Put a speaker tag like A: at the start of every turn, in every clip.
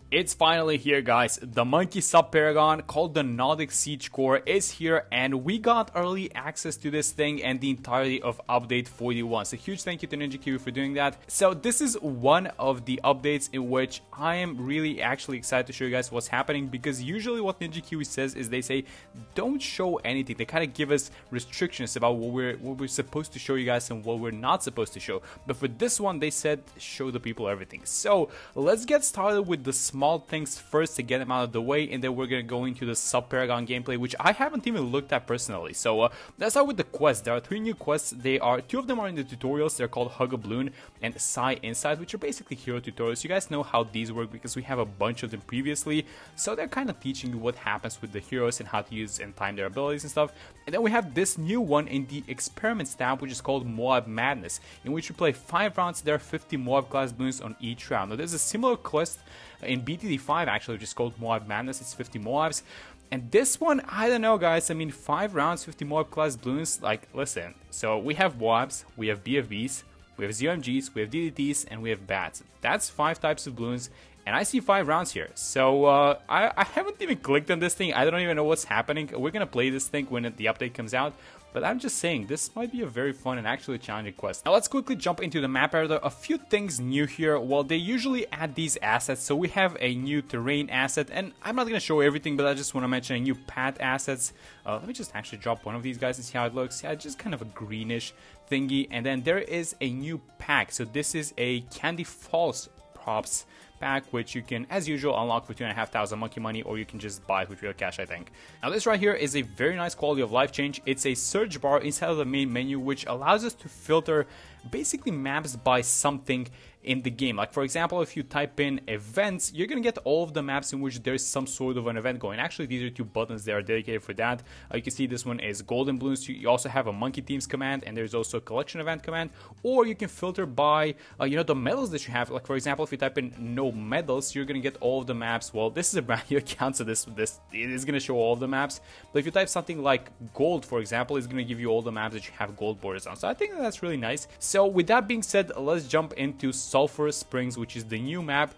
A: It's finally here, guys. The Monkey Sub Paragon called the Nautic Siege Core is here, and we got early access to this thing and the entirety of update 41. So huge thank you to NinjaKiwi for doing that. So this is one of the updates in which I am really actually excited to show you guys what's happening, because usually what NinjaKiwi says is they say don't show anything. They kind of give us restrictions about what we're supposed to show you guys and what we're not supposed to show. But for this one, they said show the people everything. So let's get started with the small things first to get them out of the way, and then we're gonna go into the Sub Paragon gameplay, which I haven't even looked at personally. So let's start with the quests. There are 3 new quests. Two of them are in the tutorials. They're called Hug a Bloon and Sigh Inside, which are basically hero tutorials. You guys know how these work because we have a bunch of them previously. So they're kind of teaching you what happens with the heroes and how to use and time their abilities and stuff. And then we have this new one in the Experiments tab, which is called Moab Madness, in which you play 5 rounds. There are 50 Moab class Bloons on each round. Now there's a similar quest in BTD5 actually, which is called Moab Madness. It's 50 Moabs. And this one, I don't know, guys. I mean, 5 rounds, 50 Moab class Bloons. Like, listen. So we have Moabs, we have BFBs, we have ZMGs, we have DDTs, and we have Bats. That's 5 types of Bloons. And I see 5 rounds here. So I haven't even clicked on this thing. I don't even know what's happening. We're going to play this thing when the update comes out. But I'm just saying, this might be a very fun and actually challenging quest. Now let's quickly jump into the map area. There are a few things new here. Well, they usually add these assets. So we have a new terrain asset. And I'm not going to show everything, but I just want to mention a new path assets. Let me just actually drop one of these guys and see how it looks. Yeah, just kind of a greenish thingy. And then there is a new pack. So this is a Candy Falls props pack, which you can, as usual, unlock for 2,500 monkey money, or you can just buy it with real cash, I think. Now this right here is a very nice quality of life change. It's a search bar inside of the main menu, which allows us to filter basically maps by something in the game. Like, for example, if you type in events, you're gonna get all of the maps in which there's some sort of an event going. Actually, these are 2 buttons that are dedicated for that. You can see this one is Golden Bloons. You also have a Monkey Teams command, and there's also a Collection Event command. Or you can filter by, the medals that you have. Like, for example, if you type in no medals, you're gonna get all of the maps. Well, this is a brand new account, so this it is gonna show all of the maps. But if you type something like gold, for example, it's gonna give you all the maps that you have gold borders on. So I think that's really nice. So with that being said, let's jump into Sulphur Springs, which is the new map.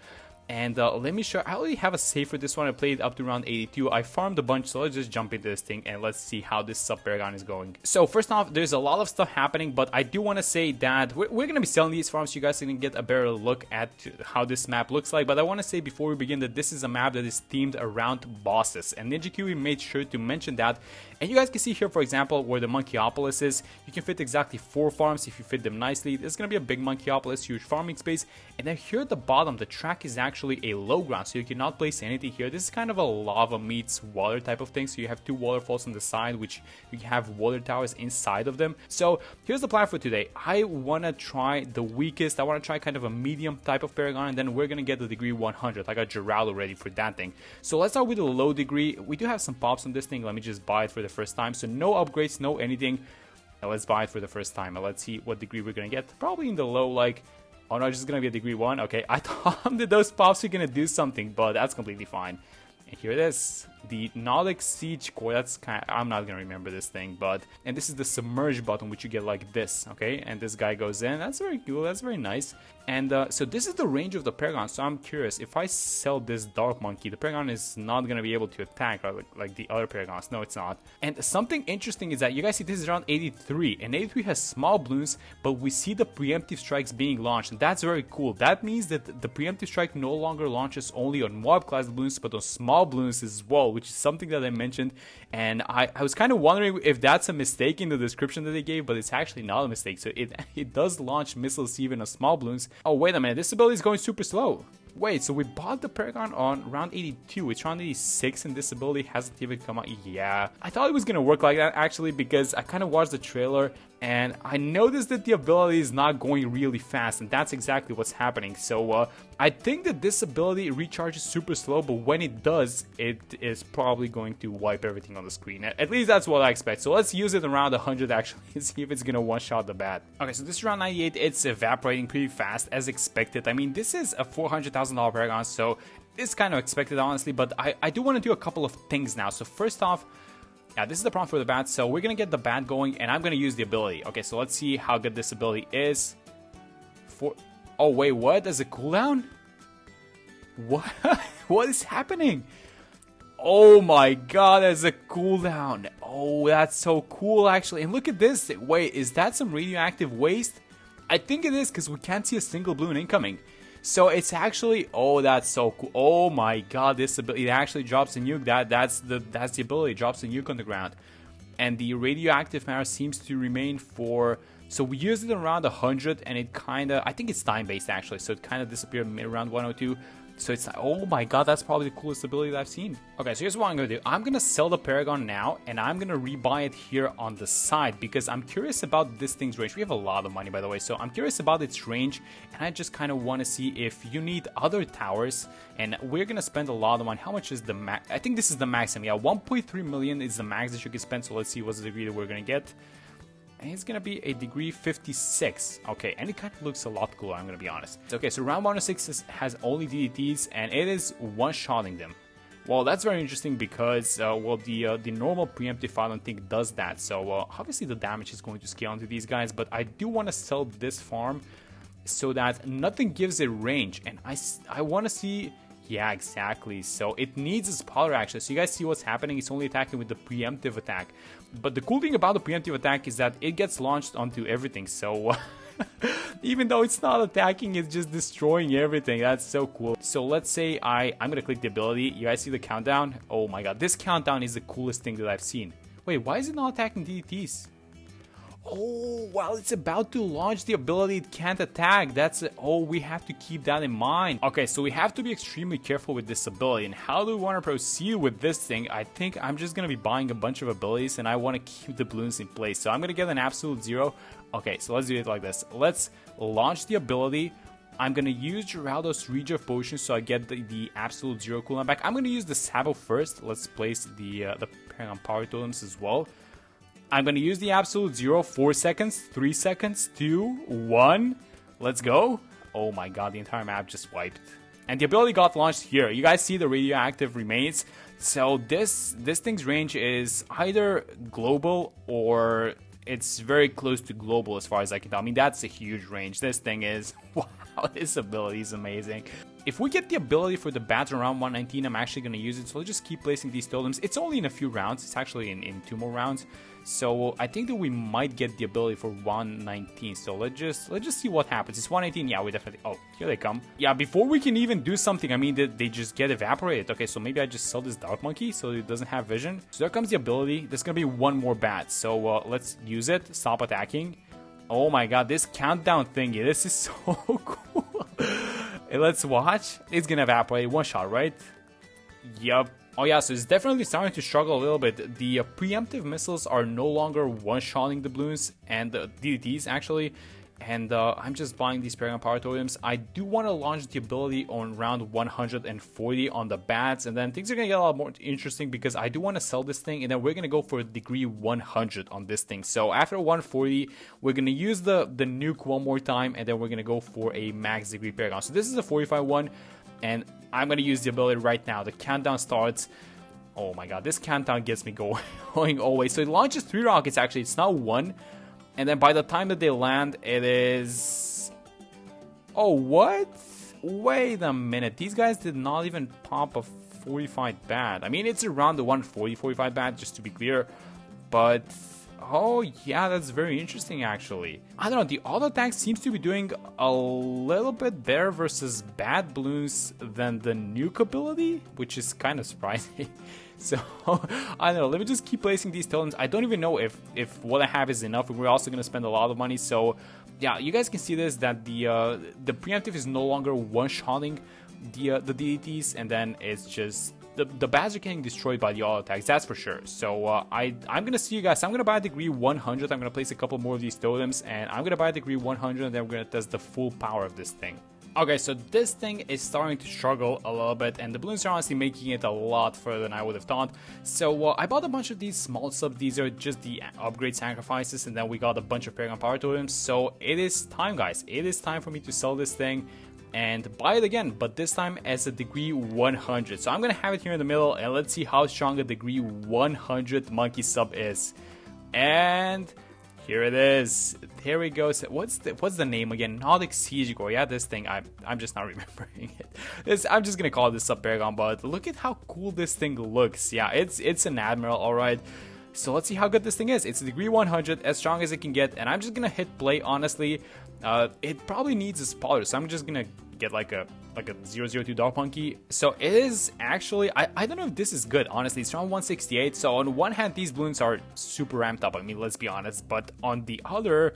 A: And let me show. I already have a save for this one. I played up to round 82. I farmed a bunch, so let's just jump into this thing and let's see how this Sub Paragon is going. So first off, there's a lot of stuff happening, but I do want to say that we're going to be selling these farms so you guys can get a better look at how this map looks like. But I want to say before we begin that this is a map that is themed around bosses, and NinjaKiwi made sure to mention that. And you guys can see here, for example, where the Monkeyopolis is. You can fit exactly 4 farms if you fit them nicely. There's going to be a big Monkeyopolis, huge farming space. And then here at the bottom, the track is actually a low ground, so you cannot place anything here. This is kind of a lava meets water type of thing. So you have 2 waterfalls on the side, which you have water towers inside of them. So here's the plan for today. I want to try the weakest. I want to try kind of a medium type of Paragon, and then we're going to get the degree 100. I got Geraldo ready for that thing. So let's start with the low degree. We do have some pops on this thing. Let me just buy it for the first time. So no upgrades, no anything. Now let's buy it for the first time. Now let's see what degree we're going to get. Probably in the low, like... Oh no, it's just gonna be a degree 1. Okay, I thought that those pops were gonna do something, but that's completely fine. And here it is, the Nautic Siege Core. That's kind of, I'm not gonna remember this thing, but, and this is the submerge button, which you get like this, okay? And this guy goes in. That's very cool. That's very nice. And so this is the range of the Paragon. So I'm curious, if I sell this Dark Monkey, the Paragon is not gonna be able to attack, right? Like the other Paragons. No, it's not. And something interesting is that you guys see this is around 83, and 83 has small Bloons, but we see the preemptive strikes being launched, and that's very cool. That means that the preemptive strike no longer launches only on Moab class Bloons, but on small Bloons as well, which is something that I mentioned. And I was kind of wondering if that's a mistake in the description that they gave, but it's actually not a mistake. So it does launch missiles even on small Bloons. Oh, wait a minute, this ability is going super slow. Wait, so we bought the Paragon on round 82. It's round 86 and this ability hasn't even come out. Yeah, I thought it was gonna work like that actually, because I kind of watched the trailer and I noticed that the ability is not going really fast, and that's exactly what's happening. So I think that this ability recharges super slow, but when it does, it is probably going to wipe everything on the screen. At least that's what I expect. So let's use it around 100 actually and see if it's gonna one-shot the bat. Okay, so this is round 98. It's evaporating pretty fast as expected. I mean, this is a $400,000 Paragon, so it's kind of expected honestly, but I do want to do a couple of things now. So first off, yeah, this is the prompt for the bat, so we're gonna get the bat going and I'm gonna use the ability. Okay, so let's see how good this ability is. Oh wait, what? There's a cooldown? What? What is happening? Oh my god, that's a cooldown. Oh, that's so cool actually. And look at this. Wait, is that some radioactive waste? I think it is because we can't see a single balloon incoming. So it's actually, oh, that's so cool. Oh my god, this ability, it actually drops a nuke. That's the ability. It drops a nuke on the ground. And the radioactive matter seems to remain for, so we used it around 100 and it kind of, I think it's time based actually, so it kind of disappeared around 102. So it's like, oh my god, that's probably the coolest ability that I've seen. Okay, so here's what I'm going to do. I'm going to sell the Paragon now, and I'm going to rebuy it here on the side, because I'm curious about this thing's range. We have a lot of money, by the way, so I'm curious about its range, and I just kind of want to see if you need other towers, and we're going to spend a lot of money. How much is the max? I think this is the maximum. Yeah, 1.3 million is the max that you can spend, so let's see what's the degree that we're going to get. And it's gonna be a degree 56. Okay, and it kind of looks a lot cooler, I'm gonna be honest. Okay, so round 106 has only DDTs, and it is one-shotting them. Well, that's very interesting because, well, the normal preemptive I don't think does that. So, obviously the damage is going to scale onto these guys, but I do want to sell this farm so that nothing gives it range. And I want to see... Yeah, exactly. So it needs a spotter actually. So you guys see what's happening. It's only attacking with the preemptive attack. But the cool thing about the preemptive attack is that it gets launched onto everything. So even though it's not attacking, it's just destroying everything. That's so cool. So let's say I'm going to click the ability. You guys see the countdown? Oh my god. This countdown is the coolest thing that I've seen. Wait, why is it not attacking DDTs? Oh, while it's about to launch the ability, it can't attack. That's it. Oh, we have to keep that in mind. Okay, so we have to be extremely careful with this ability. And how do we want to proceed with this thing? I think I'm just going to be buying a bunch of abilities, and I want to keep the balloons in place. So I'm going to get an absolute 0. Okay, so let's do it like this. Let's launch the ability. I'm going to use Geraldo's Reserve Potion so I get the absolute 0 cooldown back. I'm going to use the Sabo first. Let's place the Paragon Power Totems as well. I'm going to use the absolute 0, 4 seconds, 3 seconds, 2, 1. Let's go. Oh my god, the entire map just wiped. And the ability got launched here. You guys see the radioactive remains. So this thing's range is either global or it's very close to global as far as I can tell. I mean, that's a huge range. This thing is... Wow, this ability is amazing. If we get the ability for the bats around 119, I'm actually going to use it. So let's just keep placing these totems. It's only in a few rounds. It's actually in 2 more rounds. So I think that we might get the ability for 119. So let's just see what happens. It's 118. Yeah, we definitely... Oh, here they come. Yeah, before we can even do something, I mean, they just get evaporated. Okay, so maybe I just sell this Dark Monkey so it doesn't have vision. So there comes the ability. There's going to be 1 more bat. So let's use it. Stop attacking. Oh my god, this countdown thingy. This is so cool. Hey, let's watch. It's going to evaporate. 1 shot, right? Yup. Oh yeah, so it's definitely starting to struggle a little bit. The preemptive missiles are no longer one-shotting the balloons and the DDTs actually. And I'm just buying these Paragon Power Totems. I do want to launch the ability on round 140 on the bats. And then things are going to get a lot more interesting because I do want to sell this thing. And then we're going to go for a degree 100 on this thing. So after 140, we're going to use the nuke 1 more time. And then we're going to go for a max degree Paragon. So this is a 45 one. And I'm going to use the ability right now. The countdown starts. Oh my god, this countdown gets me going always. So it launches 3 rockets actually. It's not 1. And then by the time that they land, it is... Oh, what? Wait a minute. These guys did not even pop a 45 bat. I mean, it's around the 140, 45 bat, just to be clear. But... Oh, yeah, that's very interesting, actually. I don't know, the auto attack seems to be doing a little bit better versus bad balloons than the nuke ability, which is kind of surprising. So, I don't know, let me just keep placing these totems. I don't even know if what I have is enough. We're also going to spend a lot of money, so... Yeah, you guys can see this, that the preemptive is no longer one-shotting the DDTs, and then it's just... The bats are getting destroyed by the auto attacks, that's for sure. So I'm gonna see you guys. I'm gonna buy a degree 100. I'm gonna place a couple more of these totems, and I'm gonna buy a degree 100, and then we're gonna test the full power of this thing. Okay, so this thing is starting to struggle a little bit, and the balloons are honestly making it a lot further than I would have thought. So I bought a bunch of these small subs. These are just the upgrade sacrifices, and then we got a bunch of Paragon Power Totems. So it is time, guys. It is time for me to sell this thing and buy it again, but this time as a degree 100. So I'm gonna have it here in the middle, and let's see how strong a degree 100 Monkey Sub is. And Here it is. There we go. So what's the name again? Nautic Siege Core. Yeah, this thing. I'm just not remembering it. I'm just gonna call this Sub Paragon. But look at how cool this thing looks. Yeah, it's an Admiral, all right. So let's see how good this thing is. It's a degree 100, as strong as it can get, and I'm just gonna hit play. Honestly, it probably needs a spoiler, so I'm just gonna get like a 002 Dog Monkey. So it is actually, I don't know if this is good, honestly. It's around 168. So on one hand, these balloons are super ramped up. I mean, let's be honest. But on the other,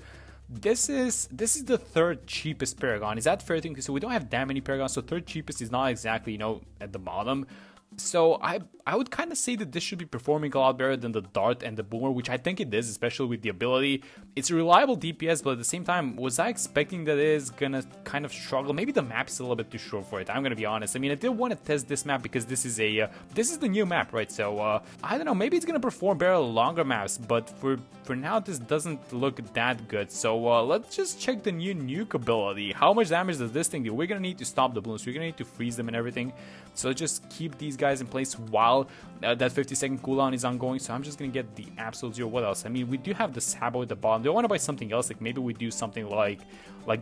A: this is the third cheapest Paragon. Is that fair thing? So we don't have that many Paragons. So third cheapest is not exactly, you know, at the bottom. So I would kind of say that this should be performing a lot better than the Dart and the Boomer, which I think it is, especially with the ability. It's a reliable DPS, but at the same time, was I expecting that it is gonna kind of struggle? Maybe the map is a little bit too short for it. I'm gonna be honest. I mean, I did want to test this map because this is the new map, right? So I don't know. Maybe it's gonna perform better on longer maps, but for now, this doesn't look that good. So let's just check the new nuke ability. How much damage does this thing do? We're gonna need to stop the balloons. We're gonna need to freeze them and everything. So just keep these guys in place while that 50-second cooldown is ongoing. So I'm just gonna get the absolute zero. What else? I mean, we do have the Sabo at the bottom. Do I want to buy something else? Like maybe we do something like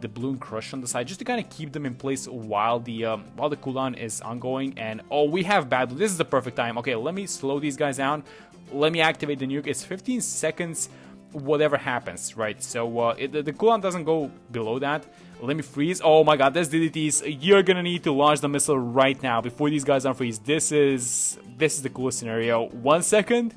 A: the Bloon Crush on the side, just to kind of keep them in place while the cooldown is ongoing. And oh, we have bad. This is the perfect time. Okay, let me slow these guys down. Let me activate the nuke. It's 15 seconds. Whatever happens, right? So the cooldown doesn't go below that. Let me freeze. Oh my god, there's DDTs. You're gonna need to launch the missile right now before these guys unfreeze. This is the coolest scenario. 1 second,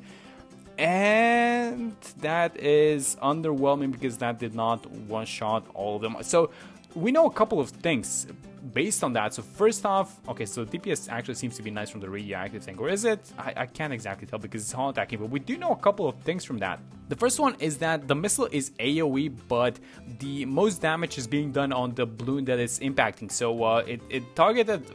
A: and that is underwhelming because that did not one-shot all of them. So we know a couple of things based on that. So first off, okay, so DPS actually seems to be nice from the radioactive thing, or is it? I can't exactly tell because it's all attacking, but we do know a couple of things from that. The first one is that the missile is AoE, but the most damage is being done on the balloon that it's impacting. So it targeted,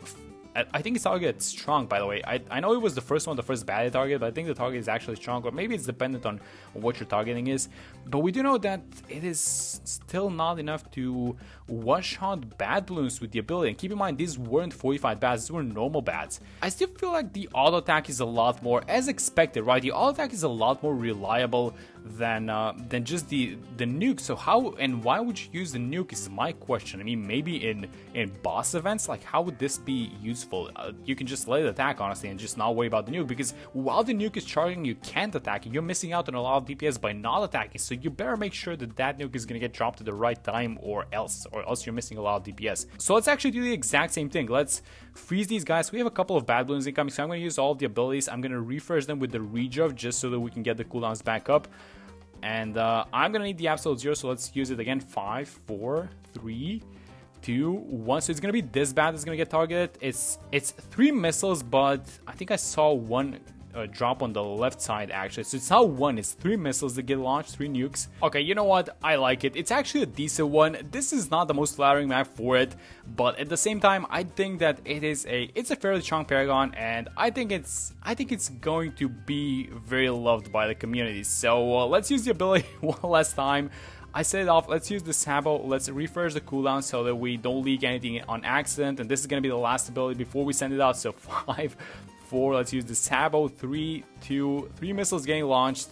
A: I think it's targeted strong, by the way. I know it was the first bad target, but I think the target is actually strong, or maybe it's dependent on what your targeting is. But we do know that it is still not enough to one-shot bad balloons with the ability. And keep in mind, these weren't 45 bats, these were normal bats. I still feel like the auto attack is a lot more, as expected, right? The auto attack is a lot more reliable than just the nuke. So how and why would you use the nuke is my question. I mean, maybe in boss events, like how would this be useful? You can just let it attack, honestly, and just not worry about the nuke, because while the nuke is charging, you can't attack it. You're missing out on a lot of DPS by not attacking, so you better make sure that that nuke is going to get dropped at the right time, or else you're missing a lot of DPS. So let's actually do the exact same thing. Let's freeze these guys. We have a couple of bad balloons incoming, so I'm going to use all of the abilities. I'm going to refresh them with the rejuve just so that we can get the cooldowns back up. And I'm going to need the absolute zero, so let's use it again. 5, 4, 3, 2, 1. So it's going to be this bad that's going to get targeted. It's 3 missiles, but I think I saw one drop on the left side, actually. So it's not 1, it's 3 missiles that get launched, 3 nukes. Okay, you know what? I like it. It's actually a decent one. This is not the most flattering map for it, but at the same time, I think that it's a fairly strong Paragon, and I think it's going to be very loved by the community. So let's use the ability one last time. I set it off. Let's use the Sabo. Let's refresh the cooldown so that we don't leak anything on accident. And this is going to be the last ability before we send it out. So 5, 4. Let's use the Sabo. 3, 2, 3 missiles getting launched.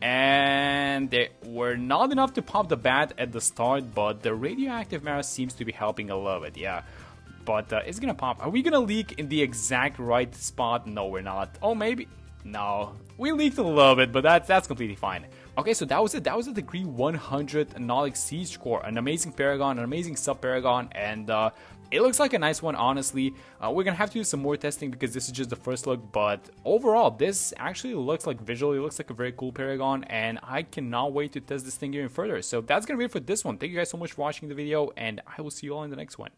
A: And they were not enough to pop the bat at the start, but the radioactive Mara seems to be helping a little bit, yeah. But it's going to pop. Are we going to leak in the exact right spot? No, we're not. Oh, maybe. No, we leaked a little bit, but that's completely fine. Okay, so that was it. That was a degree 100 Nautic Siege Core, an amazing Paragon, an amazing Sub Paragon, and it looks like a nice one, honestly. We're gonna have to do some more testing because this is just the first look, but overall, this actually looks like visually looks like a very cool Paragon, and I cannot wait to test this thing even further. So that's gonna be it for this one. Thank you guys so much for watching the video, and I will see you all in the next one.